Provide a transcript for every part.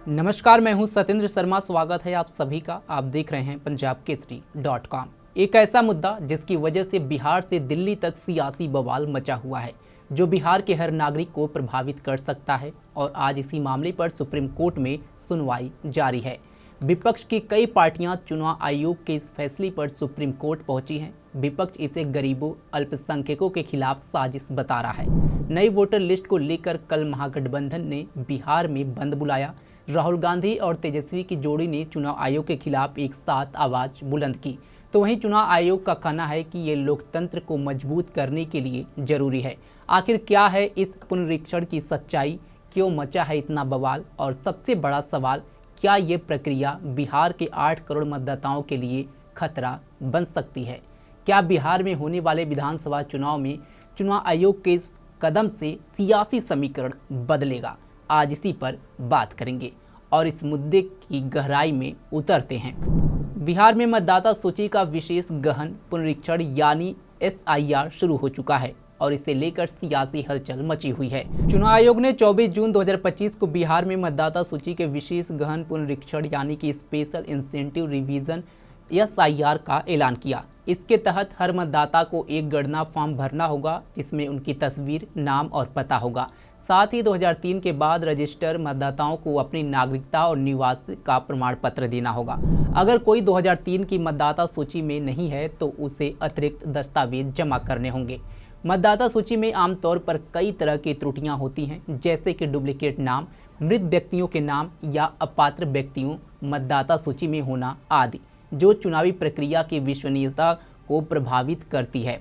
नमस्कार, मैं हूं सत्येंद्र शर्मा। स्वागत है आप सभी का। आप देख रहे हैं पंजाबकेसरी.com। एक ऐसा मुद्दा जिसकी वजह से बिहार से दिल्ली तक सियासी बवाल मचा हुआ है, जो बिहार के हर नागरिक को प्रभावित कर सकता है। और आज इसी मामले पर सुप्रीम कोर्ट में सुनवाई जारी है। विपक्ष की कई पार्टियां चुनाव आयोग के इस फैसले पर सुप्रीम कोर्ट पहुंची हैं। विपक्ष इसे गरीबों, अल्पसंख्यकों के खिलाफ साजिश बता रहा है। नई वोटर लिस्ट को लेकर कल महागठबंधन ने बिहार में बंद बुलाया। राहुल गांधी और तेजस्वी की जोड़ी ने चुनाव आयोग के खिलाफ एक साथ आवाज बुलंद की। तो वहीं चुनाव आयोग का कहना है कि ये लोकतंत्र को मजबूत करने के लिए जरूरी है। आखिर क्या है इस पुनरीक्षण की सच्चाई, क्यों मचा है इतना बवाल, और सबसे बड़ा सवाल, क्या ये प्रक्रिया बिहार के 8 करोड़ मतदाताओं के लिए खतरा बन सकती है? क्या बिहार में होने वाले विधानसभा चुनाव में चुनाव आयोग के इस कदम से सियासी समीकरण बदलेगा? आज इसी पर बात करेंगे और इस मुद्दे की गहराई में उतरते हैं। बिहार में मतदाता सूची का विशेष गहन पुनरीक्षण यानी SIR शुरू हो चुका है और इसे लेकर सियासी हलचल मची हुई है। चुनाव आयोग ने 24 जून 2025 को बिहार में मतदाता सूची के विशेष गहन पुनरीक्षण यानी कि स्पेशल इंसेंटिव रिवीजन SIR का ऐलान किया। इसके तहत हर मतदाता को एक गणना फॉर्म भरना होगा, जिसमें उनकी तस्वीर, नाम और पता होगा। साथ ही 2003 के बाद रजिस्टर मतदाताओं को अपनी नागरिकता और निवास का प्रमाण पत्र देना होगा। अगर कोई 2003 की मतदाता सूची में नहीं है तो उसे अतिरिक्त दस्तावेज जमा करने होंगे। मतदाता सूची में आमतौर पर कई तरह की त्रुटियां होती हैं, जैसे कि डुप्लीकेट नाम, मृत व्यक्तियों के नाम या अपात्र व्यक्तियों मतदाता सूची में होना आदि, जो चुनावी प्रक्रिया की विश्वसनीयता को प्रभावित करती है।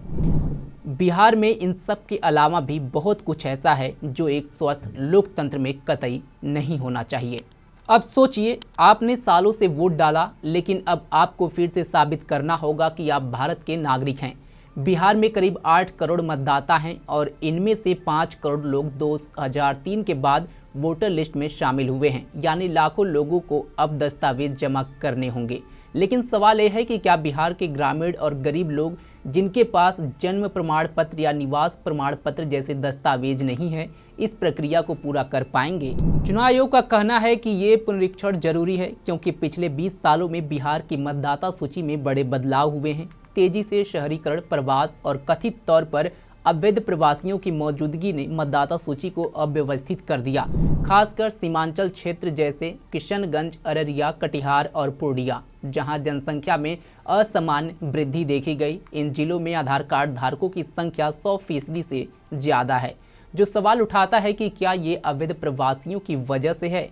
बिहार में इन सब के अलावा भी बहुत कुछ ऐसा है जो एक स्वस्थ लोकतंत्र में कतई नहीं होना चाहिए। अब सोचिए, आपने सालों से वोट डाला, लेकिन अब आपको फिर से साबित करना होगा कि आप भारत के नागरिक हैं। बिहार में करीब 8 करोड़ मतदाता हैं और इनमें से 5 करोड़ लोग 2003 के बाद वोटर लिस्ट में शामिल हुए हैं, यानी लाखों लोगों को अब दस्तावेज जमा करने होंगे। लेकिन सवाल यह है कि क्या बिहार के ग्रामीण और गरीब लोग, जिनके पास जन्म प्रमाण पत्र या निवास प्रमाण पत्र जैसे दस्तावेज नहीं है, इस प्रक्रिया को पूरा कर पाएंगे? चुनाव आयोग का कहना है कि ये पुनरीक्षण जरूरी है, क्योंकि पिछले 20 सालों में बिहार की मतदाता सूची में बड़े बदलाव हुए हैं। तेजी से शहरीकरण, प्रवास और कथित तौर पर अवैध प्रवासियों की मौजूदगी ने मतदाता सूची को अव्यवस्थित कर दिया। खासकर सीमांचल क्षेत्र जैसे किशनगंज, अररिया, कटिहार और पूर्णिया, जहां जनसंख्या में असामान्य वृद्धि देखी गई। इन जिलों में आधार कार्ड धारकों की संख्या 100% से ज़्यादा है, जो सवाल उठाता है कि क्या ये अवैध प्रवासियों की वजह से है?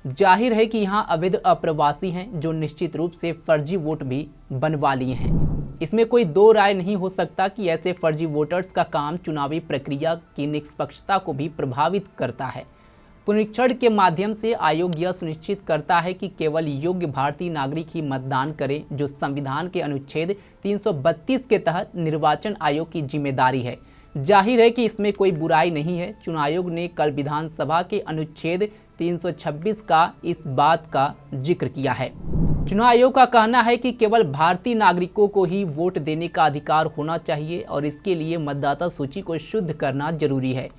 जाहिर है कि यहाँ अवैध अप्रवासी हैं जो निश्चित रूप से फर्जी वोट भी बनवा लिए हैं। इसमें कोई दो राय नहीं हो सकता कि ऐसे फर्जी वोटर्स का काम चुनावी प्रक्रिया की निष्पक्षता को भी प्रभावित करता है। पुनरीक्षण के माध्यम से आयोग यह सुनिश्चित करता है कि केवल योग्य भारतीय नागरिक ही मतदान करें, जो संविधान के अनुच्छेद 332 के तहत निर्वाचन आयोग की जिम्मेदारी है। जाहिर है कि इसमें कोई बुराई नहीं है। चुनाव आयोग ने कल विधानसभा के अनुच्छेद 326 का इस बात का जिक्र किया है। चुनाव आयोग का कहना है कि केवल भारतीय नागरिकों को ही वोट देने का अधिकार होना चाहिए और इसके लिए मतदाता सूची को शुद्ध करना जरूरी है।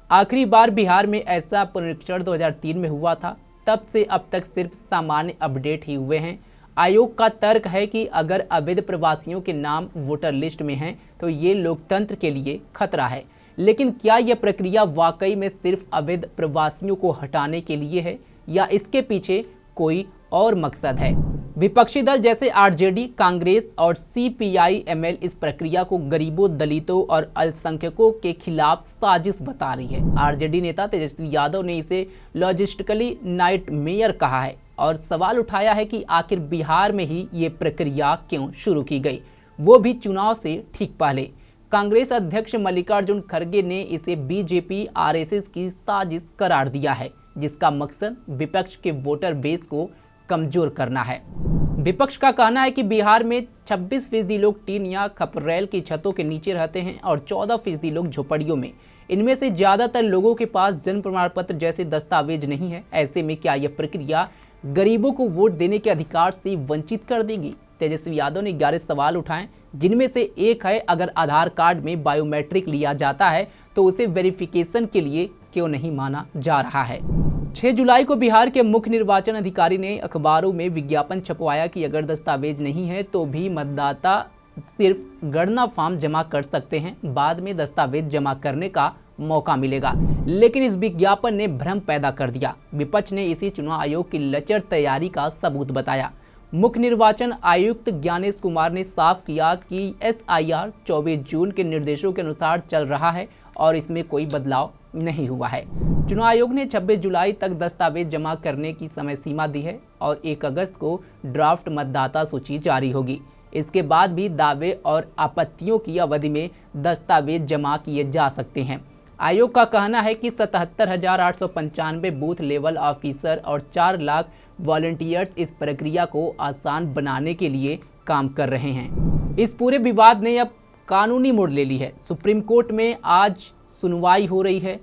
आखिरी बार बिहार में ऐसा पुनरीक्षण 2003 में हुआ था। तब से अब तक सिर्फ सामान्य अपडेट ही हुए हैं। आयोग का तर्क है कि अगर अवैध प्रवासियों के नाम वोटर लिस्ट में हैं तो ये लोकतंत्र के लिए खतरा है। लेकिन क्या यह प्रक्रिया वाकई में सिर्फ अवैध प्रवासियों को हटाने के लिए है या इसके पीछे कोई और मकसद है? विपक्षी दल जैसे RJD, कांग्रेस और CPI-ML इस प्रक्रिया को गरीबों, दलितों और अल्पसंख्यकों के खिलाफ साजिश बता रही है। RJD नेता तेजस्वी यादव ने इसे लॉजिस्टिकली नाइटमेयर कहा है और सवाल उठाया है कि आखिर बिहार में ही ये प्रक्रिया क्यों शुरू की गई, वो भी चुनाव से ठीक पहले। कांग्रेस अध्यक्ष मल्लिकार्जुन खड़गे ने इसे BJP RSS की साजिश करार दिया है, जिसका मकसद विपक्ष के वोटर बेस को कमजोर करना है। विपक्ष का कहना है कि बिहार में 26% लोग टीन या खपरेल की छतों के नीचे रहते हैं और 14% लोग झोपड़ियों में। इनमें से ज़्यादातर लोगों के पास जन्म प्रमाण पत्र जैसे दस्तावेज नहीं है। ऐसे में क्या यह प्रक्रिया गरीबों को वोट देने के अधिकार से वंचित कर देगी? तेजस्वी यादव ने 11 सवाल उठाए, जिनमें से एक है, अगर आधार कार्ड में बायोमेट्रिक लिया जाता है तो उसे वेरिफिकेशन के लिए क्यों नहीं माना जा रहा है? 6 जुलाई को बिहार के मुख्य निर्वाचन अधिकारी ने अखबारों में विज्ञापन छपवाया कि अगर दस्तावेज नहीं है तो भी मतदाता सिर्फ गणना फॉर्म जमा कर सकते हैं, बाद में दस्तावेज जमा करने का मौका मिलेगा। लेकिन इस विज्ञापन ने भ्रम पैदा कर दिया। विपक्ष ने इसे चुनाव आयोग की लचर तैयारी का सबूत बताया। मुख्य निर्वाचन आयुक्त ज्ञानेश कुमार ने साफ किया कि SIR 24 जून के निर्देशों के अनुसार चल रहा है और इसमें कोई बदलाव नहीं हुआ है। चुनाव आयोग ने 26 जुलाई तक दस्तावेज जमा करने की समय सीमा दी है और 1 अगस्त को ड्राफ्ट मतदाता सूची जारी होगी। इसके बाद भी दावे और आपत्तियों की अवधि में दस्तावेज जमा किए जा सकते हैं। आयोग का कहना है कि 77,895 बूथ लेवल ऑफिसर और 4 लाख वॉलंटियर्स इस प्रक्रिया को आसान बनाने के लिए काम कर रहे हैं। इस पूरे विवाद ने अब कानूनी मोड़ ले ली है। सुप्रीम कोर्ट में आज सुनवाई हो रही है।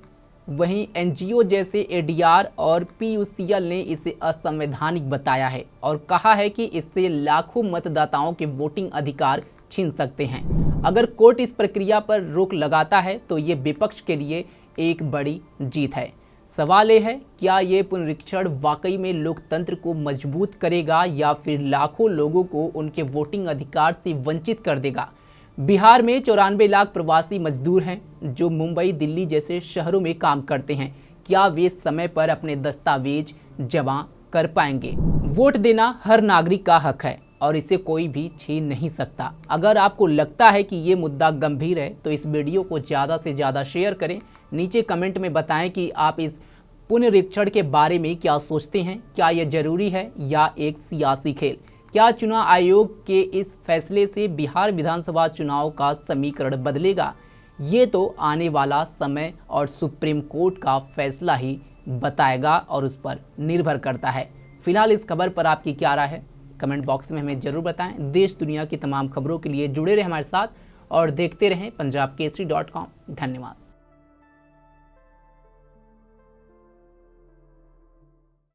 वहीं NGO जैसे ADR और PUCL ने इसे असंवैधानिक बताया है और कहा है कि इससे लाखों मतदाताओं के वोटिंग अधिकार छीन सकते हैं। अगर कोर्ट इस प्रक्रिया पर रोक लगाता है तो ये विपक्ष के लिए एक बड़ी जीत है। सवाल ये है, क्या ये पुनरीक्षण वाकई में लोकतंत्र को मजबूत करेगा या फिर लाखों लोगों को उनके वोटिंग अधिकार से वंचित कर देगा? बिहार में 94 लाख प्रवासी मजदूर हैं जो मुंबई, दिल्ली जैसे शहरों में काम करते हैं। क्या वे समय पर अपने दस्तावेज जमा कर पाएंगे? वोट देना हर नागरिक का हक है और इसे कोई भी छीन नहीं सकता। अगर आपको लगता है कि ये मुद्दा गंभीर है तो इस वीडियो को ज़्यादा से ज़्यादा शेयर करें। नीचे कमेंट में बताएं कि आप इस पुनरीक्षण के बारे में क्या सोचते हैं। क्या यह जरूरी है या एक सियासी खेल? क्या चुनाव आयोग के इस फैसले से बिहार विधानसभा चुनाव का समीकरण बदलेगा? ये तो आने वाला समय और सुप्रीम कोर्ट का फैसला ही बताएगा और उस पर निर्भर करता है। फिलहाल इस खबर पर आपकी क्या राय है? कमेंट बॉक्स में हमें जरूर बताएं। देश दुनिया की तमाम खबरों के लिए जुड़े रहें हमारे साथ और देखते रहें पंजाबकेसरी.com। धन्यवाद।